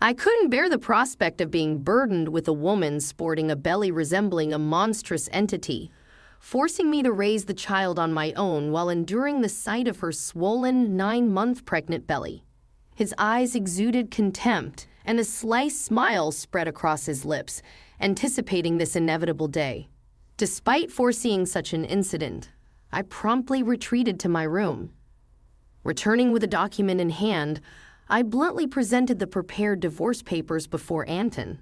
I couldn't bear the prospect of being burdened with a woman sporting a belly resembling a monstrous entity, forcing me to raise the child on my own while enduring the sight of her swollen 9-month pregnant belly. His eyes exuded contempt, and a sly smile spread across his lips, anticipating this inevitable day. Despite foreseeing such an incident, I promptly retreated to my room. Returning with a document in hand, I bluntly presented the prepared divorce papers before Anton.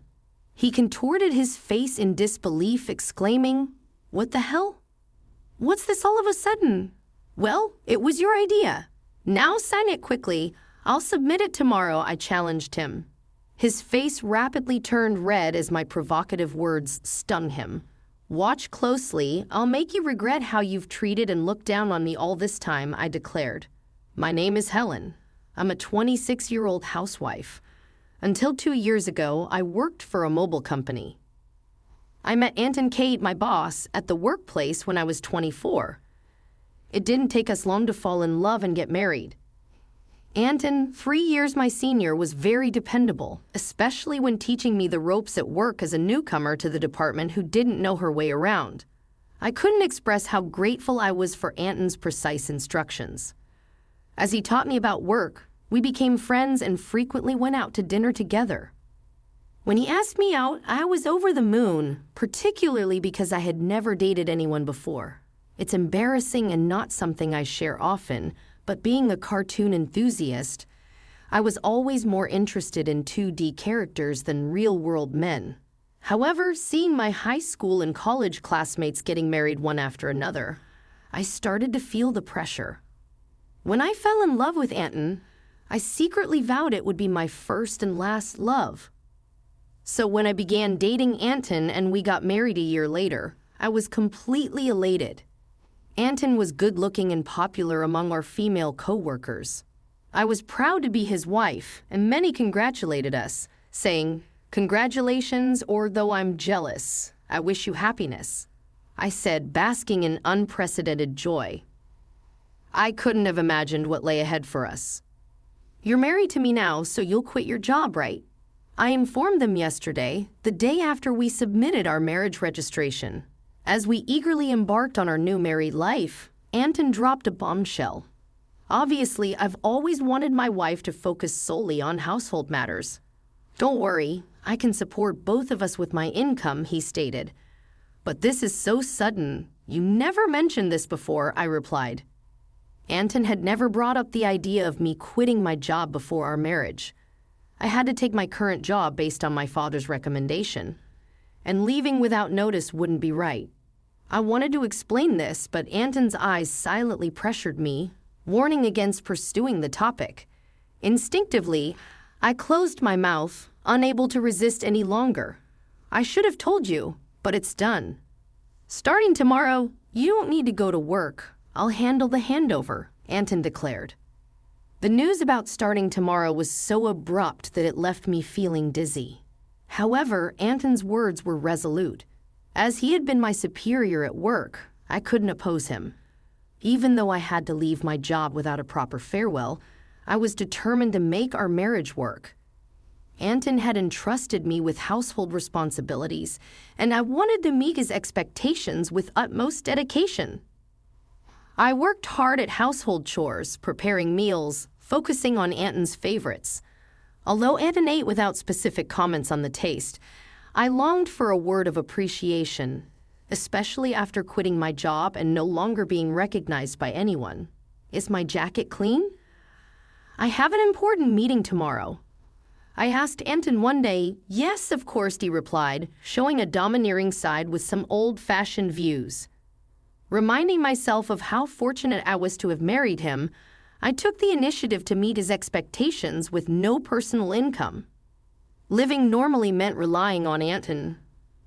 He contorted his face in disbelief, exclaiming, "What the hell? What's this all of a sudden?" "Well, it was your idea. Now sign it quickly. I'll submit it tomorrow," I challenged him. His face rapidly turned red as my provocative words stung him. "Watch closely. I'll make you regret how you've treated and looked down on me all this time," I declared. "My name is Helen. I'm a 26-year-old housewife. Until 2 years ago, I worked for a mobile company. I met Anton Kate, my boss, at the workplace when I was 24. It didn't take us long to fall in love and get married. Anton, 3 years my senior, was very dependable, especially when teaching me the ropes at work as a newcomer to the department who didn't know her way around. I couldn't express how grateful I was for Anton's precise instructions. As he taught me about work, we became friends and frequently went out to dinner together. When he asked me out, I was over the moon, particularly because I had never dated anyone before. It's embarrassing and not something I share often, but being a cartoon enthusiast, I was always more interested in 2D characters than real-world men. However, seeing my high school and college classmates getting married one after another, I started to feel the pressure. When I fell in love with Anton, I secretly vowed it would be my first and last love. So when I began dating Anton and we got married a year later, I was completely elated. Anton was good-looking and popular among our female co-workers. I was proud to be his wife, and many congratulated us, saying, "Congratulations, or though I'm jealous, I wish you happiness," I said, basking in unprecedented joy. I couldn't have imagined what lay ahead for us. "You're married to me now, so you'll quit your job, right?" I informed them yesterday, the day after we submitted our marriage registration. As we eagerly embarked on our new married life, Anton dropped a bombshell. "Obviously, I've always wanted my wife to focus solely on household matters. Don't worry, I can support both of us with my income," he stated. "But this is so sudden. You never mentioned this before," I replied. Anton had never brought up the idea of me quitting my job before our marriage. I had to take my current job based on my father's recommendation, and leaving without notice wouldn't be right. I wanted to explain this, but Anton's eyes silently pressured me, warning against pursuing the topic. Instinctively, I closed my mouth, unable to resist any longer. "I should have told you, but it's done. Starting tomorrow, you don't need to go to work. I'll handle the handover," Anton declared. The news about starting tomorrow was so abrupt that it left me feeling dizzy. However, Anton's words were resolute. As he had been my superior at work, I couldn't oppose him. Even though I had to leave my job without a proper farewell, I was determined to make our marriage work. Anton had entrusted me with household responsibilities, and I wanted to meet his expectations with utmost dedication. I worked hard at household chores, preparing meals, focusing on Anton's favorites. Although Anton ate without specific comments on the taste, I longed for a word of appreciation, especially after quitting my job and no longer being recognized by anyone. "Is my jacket clean? I have an important meeting tomorrow." I asked Anton one day. "Yes, of course," he replied, showing a domineering side with some old-fashioned views. Reminding myself of how fortunate I was to have married him, I took the initiative to meet his expectations with no personal income. Living normally meant relying on Anton.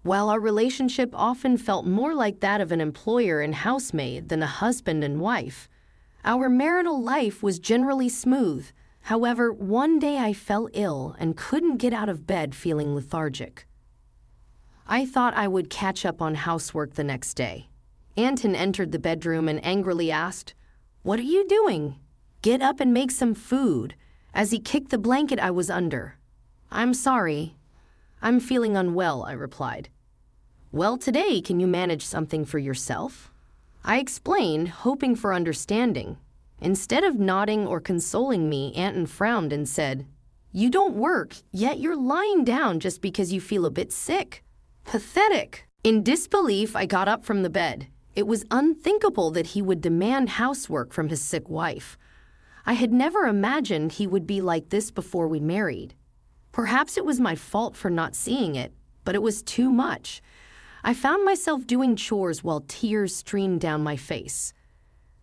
While our relationship often felt more like that of an employer and housemaid than a husband and wife, our marital life was generally smooth. However, one day I fell ill and couldn't get out of bed, feeling lethargic. I thought I would catch up on housework the next day. Anton entered the bedroom and angrily asked, "What are you doing? Get up and make some food," as he kicked the blanket I was under. "I'm sorry. I'm feeling unwell," I replied. "Well, today, can you manage something for yourself?" I explained, hoping for understanding. Instead of nodding or consoling me, Anton frowned and said, "You don't work, yet you're lying down just because you feel a bit sick. Pathetic." In disbelief, I got up from the bed. It was unthinkable that he would demand housework from his sick wife. I had never imagined he would be like this before we married. Perhaps it was my fault for not seeing it, but it was too much. I found myself doing chores while tears streamed down my face.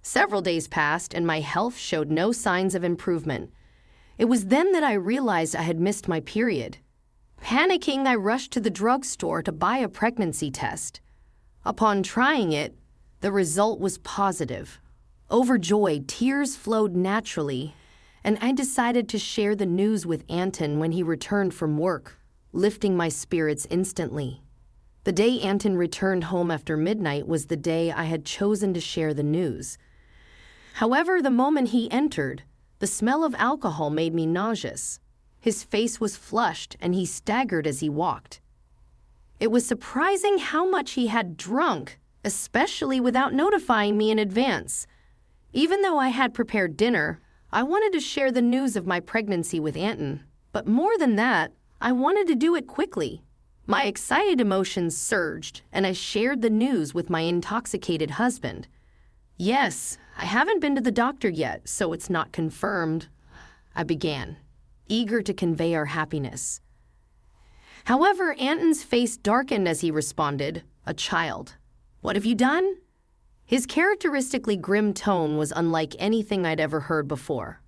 Several days passed, and my health showed no signs of improvement. It was then that I realized I had missed my period. Panicking, I rushed to the drugstore to buy a pregnancy test. Upon trying it, the result was positive. Overjoyed, tears flowed naturally, and I decided to share the news with Anton when he returned from work, lifting my spirits instantly. The day Anton returned home after midnight was the day I had chosen to share the news. However, the moment he entered, the smell of alcohol made me nauseous. His face was flushed, and he staggered as he walked. It was surprising how much he had drunk, especially without notifying me in advance. Even though I had prepared dinner, I wanted to share the news of my pregnancy with Anton. But more than that, I wanted to do it quickly. My excited emotions surged, and I shared the news with my intoxicated husband. "Yes, I haven't been to the doctor yet, so it's not confirmed," I began, eager to convey our happiness. However, Anton's face darkened as he responded, "A child. What have you done?" His characteristically grim tone was unlike anything I'd ever heard before.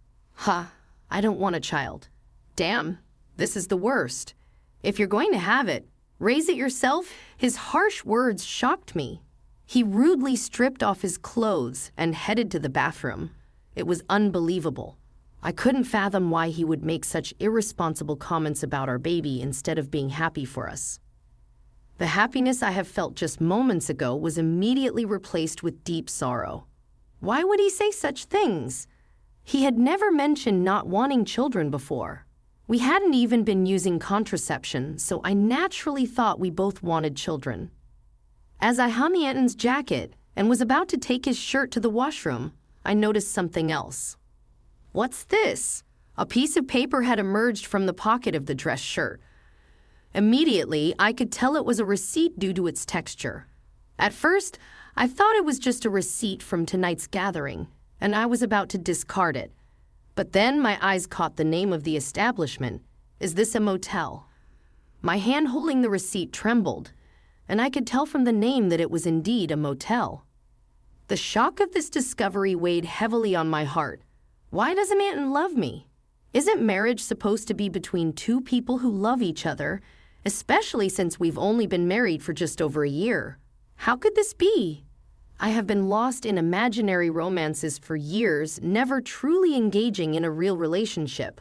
I don't want a child." "Damn, this is the worst. If you're going to have it, raise it yourself." His harsh words shocked me. He rudely stripped off his clothes and headed to the bathroom. It was unbelievable. I couldn't fathom why he would make such irresponsible comments about our baby instead of being happy for us. The happiness I have felt just moments ago was immediately replaced with deep sorrow. Why would he say such things? He had never mentioned not wanting children before. We hadn't even been using contraception, so I naturally thought we both wanted children. As I hung Anton's jacket and was about to take his shirt to the washroom, I noticed something else. "What's this?" A piece of paper had emerged from the pocket of the dress shirt. Immediately, I could tell it was a receipt due to its texture. At first, I thought it was just a receipt from tonight's gathering, and I was about to discard it. But then my eyes caught the name of the establishment. "Is this a motel?" My hand holding the receipt trembled, and I could tell from the name that it was indeed a motel. The shock of this discovery weighed heavily on my heart. Why doesn't Anton love me? Isn't marriage supposed to be between two people who love each other, especially since we've only been married for just over a year? How could this be? I have been lost in imaginary romances for years, never truly engaging in a real relationship.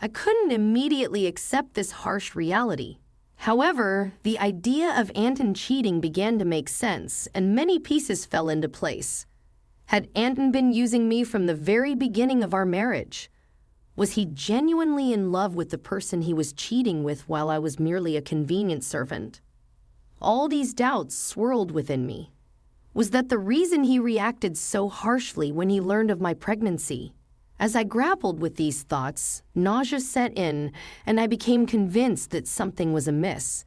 I couldn't immediately accept this harsh reality. However, the idea of Anton cheating began to make sense, and many pieces fell into place. Had Anton been using me from the very beginning of our marriage? Was he genuinely in love with the person he was cheating with while I was merely a convenient servant? All these doubts swirled within me. Was that the reason he reacted so harshly when he learned of my pregnancy? As I grappled with these thoughts, nausea set in, and I became convinced that something was amiss.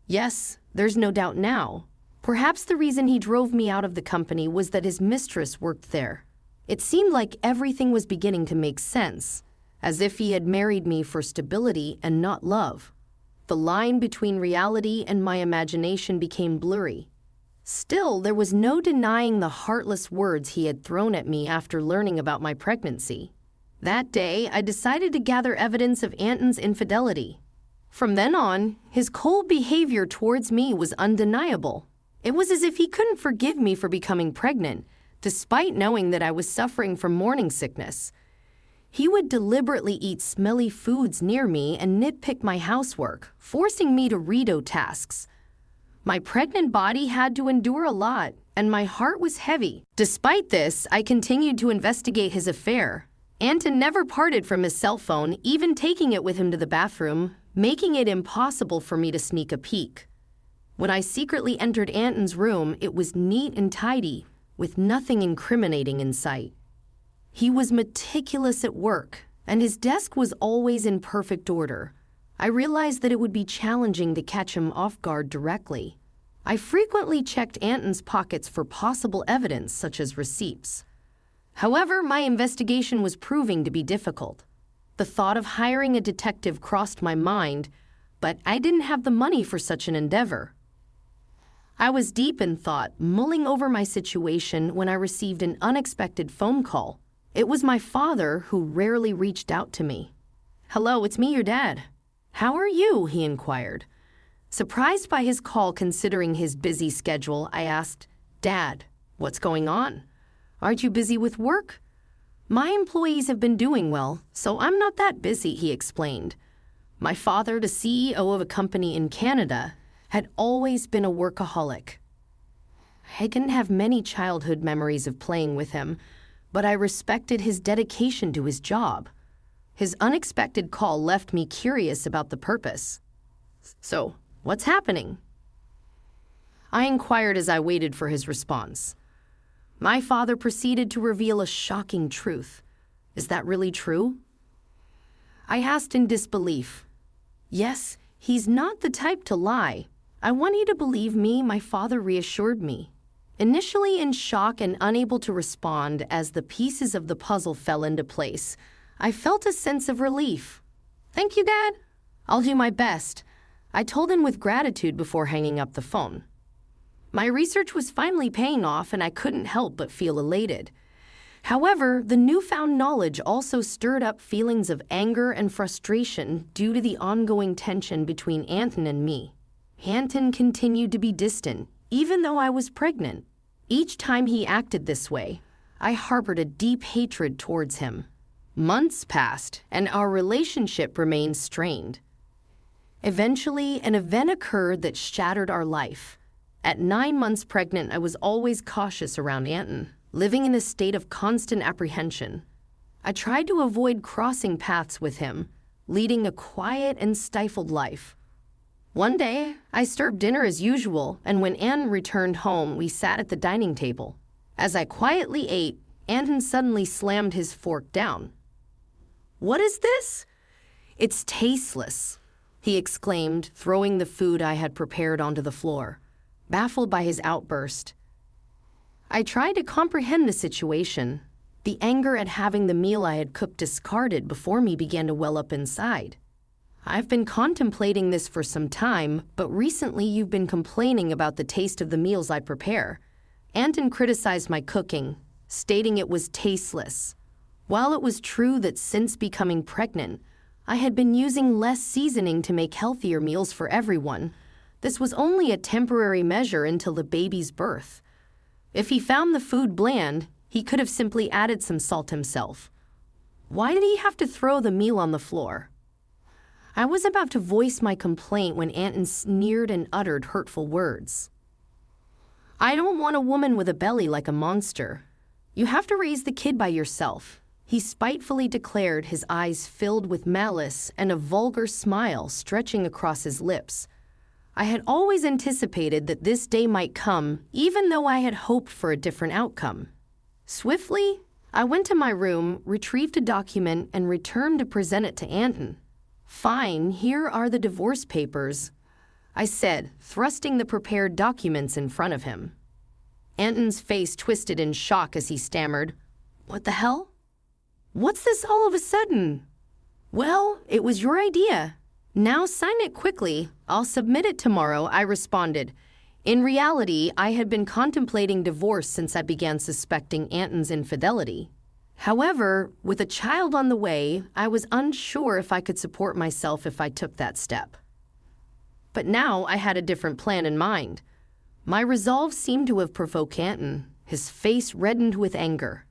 Yes, there's no doubt now. Perhaps the reason he drove me out of the company was that his mistress worked there. It seemed like everything was beginning to make sense, as if he had married me for stability and not love. The line between reality and my imagination became blurry. Still, there was no denying the heartless words he had thrown at me after learning about my pregnancy. That day, I decided to gather evidence of Anton's infidelity. From then on, his cold behavior towards me was undeniable. It was as if he couldn't forgive me for becoming pregnant, despite knowing that I was suffering from morning sickness. He would deliberately eat smelly foods near me and nitpick my housework, forcing me to redo tasks. My pregnant body had to endure a lot, and my heart was heavy. Despite this, I continued to investigate his affair. Anton never parted from his cell phone, even taking it with him to the bathroom, making it impossible for me to sneak a peek. When I secretly entered Anton's room, it was neat and tidy, with nothing incriminating in sight. He was meticulous at work, and his desk was always in perfect order. I realized that it would be challenging to catch him off guard directly. I frequently checked Anton's pockets for possible evidence, such as receipts. However, my investigation was proving to be difficult. The thought of hiring a detective crossed my mind, but I didn't have the money for such an endeavor. I was deep in thought, mulling over my situation, when I received an unexpected phone call. It was my father, who rarely reached out to me. "Hello, it's me, your dad. How are you?" he inquired. Surprised by his call considering his busy schedule, I asked, "Dad, what's going on? Aren't you busy with work?" "My employees have been doing well, so I'm not that busy," he explained. My father, the CEO of a company in Canada, had always been a workaholic. I didn't have many childhood memories of playing with him, but I respected his dedication to his job. His unexpected call left me curious about the purpose. "So, what's happening?" I inquired as I waited for his response. My father proceeded to reveal a shocking truth. "Is that really true?" I asked in disbelief. "Yes, he's not the type to lie. I want you to believe me," my father reassured me. Initially in shock and unable to respond as the pieces of the puzzle fell into place, I felt a sense of relief. "Thank you, Dad. I'll do my best," I told him with gratitude before hanging up the phone. My research was finally paying off, and I couldn't help but feel elated. However, the newfound knowledge also stirred up feelings of anger and frustration due to the ongoing tension between Anton and me. Anton continued to be distant, even though I was pregnant. Each time he acted this way, I harbored a deep hatred towards him. Months passed, and our relationship remained strained. Eventually, an event occurred that shattered our life. At 9 months pregnant, I was always cautious around Anton, living in a state of constant apprehension. I tried to avoid crossing paths with him, leading a quiet and stifled life. One day, I served dinner as usual, and when Anton returned home, we sat at the dining table. As I quietly ate, Anton suddenly slammed his fork down. "What is this?" "It's tasteless," he exclaimed, throwing the food I had prepared onto the floor. Baffled by his outburst, I tried to comprehend the situation. The anger at having the meal I had cooked discarded before me began to well up inside. "I've been contemplating this for some time, but recently you've been complaining about the taste of the meals I prepare." Anton criticized my cooking, stating it was tasteless. While it was true that since becoming pregnant, I had been using less seasoning to make healthier meals for everyone, this was only a temporary measure until the baby's birth. If he found the food bland, he could have simply added some salt himself. Why did he have to throw the meal on the floor? I was about to voice my complaint when Anton sneered and uttered hurtful words. "I don't want a woman with a belly like a monster. You have to raise the kid by yourself," he spitefully declared, his eyes filled with malice and a vulgar smile stretching across his lips. I had always anticipated that this day might come, even though I had hoped for a different outcome. Swiftly, I went to my room, retrieved a document, and returned to present it to Anton. "Fine, here are the divorce papers," I said, thrusting the prepared documents in front of him. Anton's face twisted in shock as he stammered, "What the hell? What's this all of a sudden?" "Well, it was your idea. Now sign it quickly. I'll submit it tomorrow," I responded. In reality, I had been contemplating divorce since I began suspecting Anton's infidelity. However, with a child on the way, I was unsure if I could support myself if I took that step. But now I had a different plan in mind. My resolve seemed to have provoked Anton. His face reddened with anger.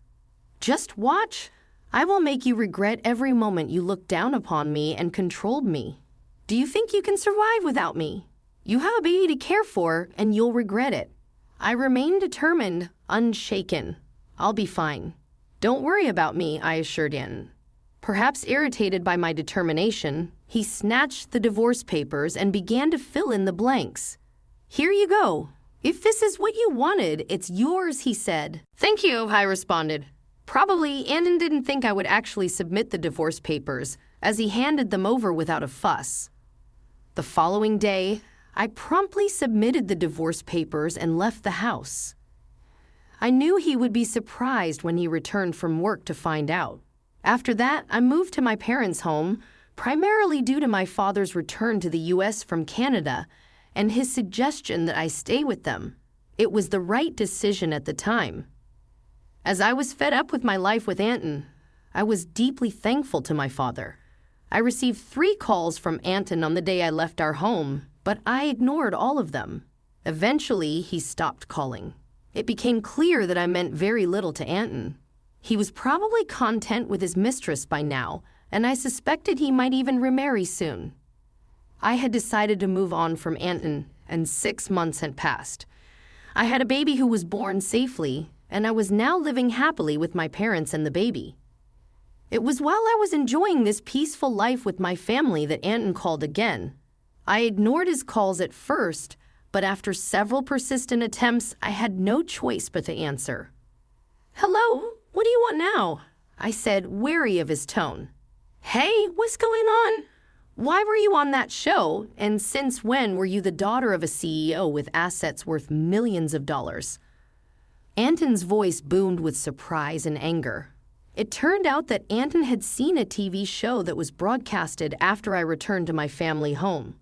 "Just watch. I will make you regret every moment you looked down upon me and controlled me. Do you think you can survive without me? You have a baby to care for, and you'll regret it." I remained determined, unshaken. "I'll be fine. Don't worry about me," I assured Anton. Perhaps irritated by my determination, He snatched the divorce papers and began to fill in the blanks. "Here you go. If this is what you wanted, it's yours," he said. "Thank you," I responded. Probably Anton didn't think I would actually submit the divorce papers, as he handed them over without a fuss. The following day, I promptly submitted the divorce papers and left the house. I knew he would be surprised when he returned from work to find out. After that, I moved to my parents' home, primarily due to my father's return to the U.S. from Canada and his suggestion that I stay with them. It was the right decision at the time. As I was fed up with my life with Anton, I was deeply thankful to my father. I received 3 calls from Anton on the day I left our home, but I ignored all of them. Eventually, he stopped calling. It became clear that I meant very little to Anton. He was probably content with his mistress by now, and I suspected he might even remarry soon. I had decided to move on from Anton, and 6 months had passed. I had a baby who was born safely, and I was now living happily with my parents and the baby. It was while I was enjoying this peaceful life with my family that Anton called again. I ignored his calls at first, but after several persistent attempts, I had no choice but to answer. "Hello, what do you want now?" I said, wary of his tone. "Hey, what's going on? Why were you on that show, and since when were you the daughter of a CEO with assets worth millions of dollars?" Anton's voice boomed with surprise and anger. It turned out that Anton had seen a TV show that was broadcasted after I returned to my family home.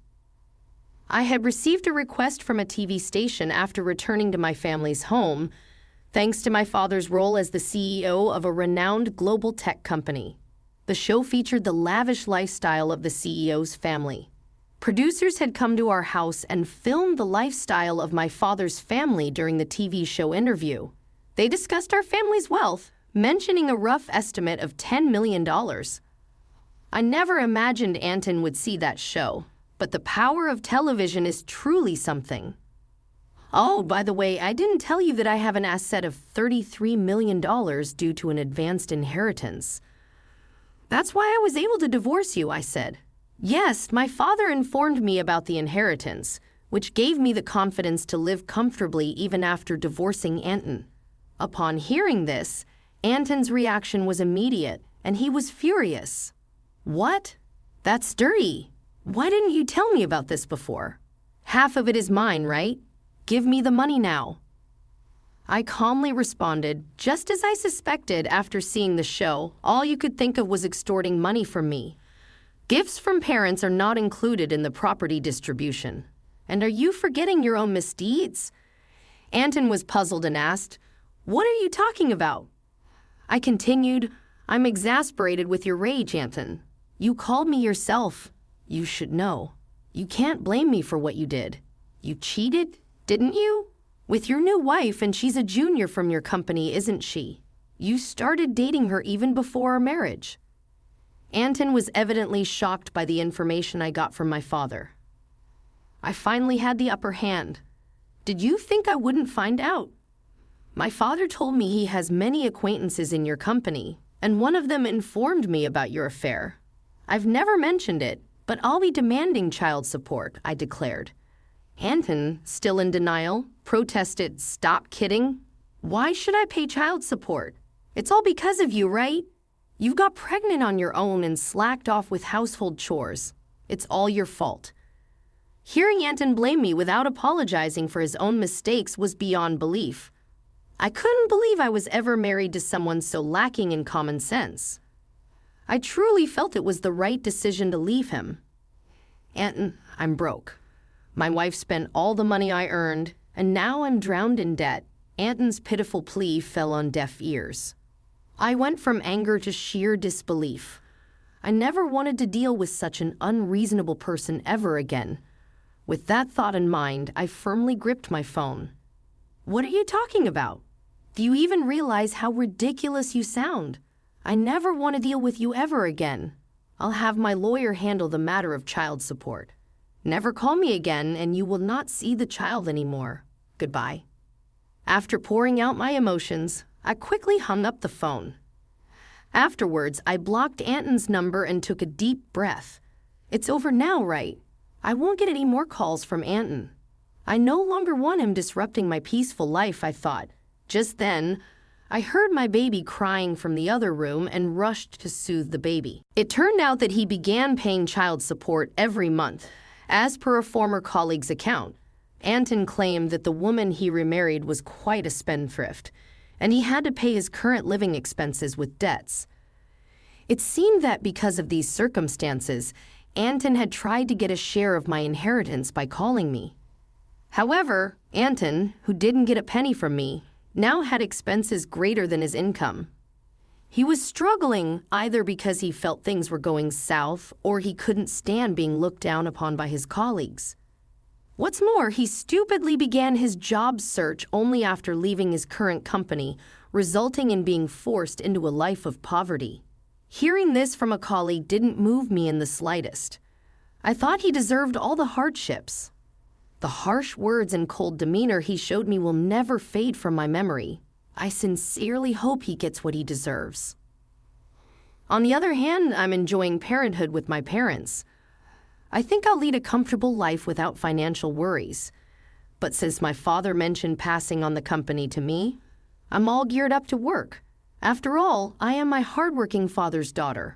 I had received a request from a TV station after returning to my family's home, thanks to my father's role as the CEO of a renowned global tech company. The show featured the lavish lifestyle of the CEO's family. Producers had come to our house and filmed the lifestyle of my father's family during the TV show interview. They discussed our family's wealth, mentioning a rough estimate of $10 million. I never imagined Anton would see that show, but the power of television is truly something. Oh, by the way, I didn't tell you that I have an asset of $33 million due to an advanced inheritance. That's why I was able to divorce you, I said. Yes, my father informed me about the inheritance, which gave me the confidence to live comfortably even after divorcing Anton. Upon hearing this, Anton's reaction was immediate, and he was furious. "What? That's dirty. Why didn't you tell me about this before? Half of it is mine, right? Give me the money now." I calmly responded, just as I suspected after seeing the show. All you could think of was extorting money from me. Gifts from parents are not included in the property distribution. And are you forgetting your own misdeeds? Anton was puzzled and asked, "What are you talking about?" I continued, "I'm exasperated with your rage, Anton. You called me yourself. You should know. You can't blame me for what you did. You cheated, didn't you? With your new wife, and she's a junior from your company, isn't she? You started dating her even before our marriage." Anton was evidently shocked by the information I got from my father. I finally had the upper hand. "Did you think I wouldn't find out? My father told me he has many acquaintances in your company, and one of them informed me about your affair. I've never mentioned it, but I'll be demanding child support," I declared. Anton, still in denial, protested, "Stop kidding. Why should I pay child support? It's all because of you, right? You got pregnant on your own and slacked off with household chores. It's all your fault." Hearing Anton blame me without apologizing for his own mistakes was beyond belief. I couldn't believe I was ever married to someone so lacking in common sense. I truly felt it was the right decision to leave him. "Anton, I'm broke. My wife spent all the money I earned, and now I'm drowned in debt." Anton's pitiful plea fell on deaf ears. I went from anger to sheer disbelief. I never wanted to deal with such an unreasonable person ever again. With that thought in mind, I firmly gripped my phone. "What are you talking about? Do you even realize how ridiculous you sound? I never want to deal with you ever again. I'll have my lawyer handle the matter of child support. Never call me again, and you will not see the child anymore. Goodbye." After pouring out my emotions, I quickly hung up the phone. Afterwards, I blocked Anton's number and took a deep breath. It's over now, right? I won't get any more calls from Anton. I no longer want him disrupting my peaceful life, I thought. Just then, I heard my baby crying from the other room and rushed to soothe the baby. It turned out that he began paying child support every month. As per a former colleague's account, Anton claimed that the woman he remarried was quite a spendthrift, and he had to pay his current living expenses with debts. It seemed that because of these circumstances, Anton had tried to get a share of my inheritance by calling me. However, Anton, who didn't get a penny from me, now had expenses greater than his income. He was struggling either because he felt things were going south or he couldn't stand being looked down upon by his colleagues. What's more, he stupidly began his job search only after leaving his current company, resulting in being forced into a life of poverty. Hearing this from a colleague didn't move me in the slightest. I thought he deserved all the hardships. The harsh words and cold demeanor he showed me will never fade from my memory. I sincerely hope he gets what he deserves. On the other hand, I'm enjoying parenthood with my parents. I think I'll lead a comfortable life without financial worries. But since my father mentioned passing on the company to me, I'm all geared up to work. After all, I am my hardworking father's daughter.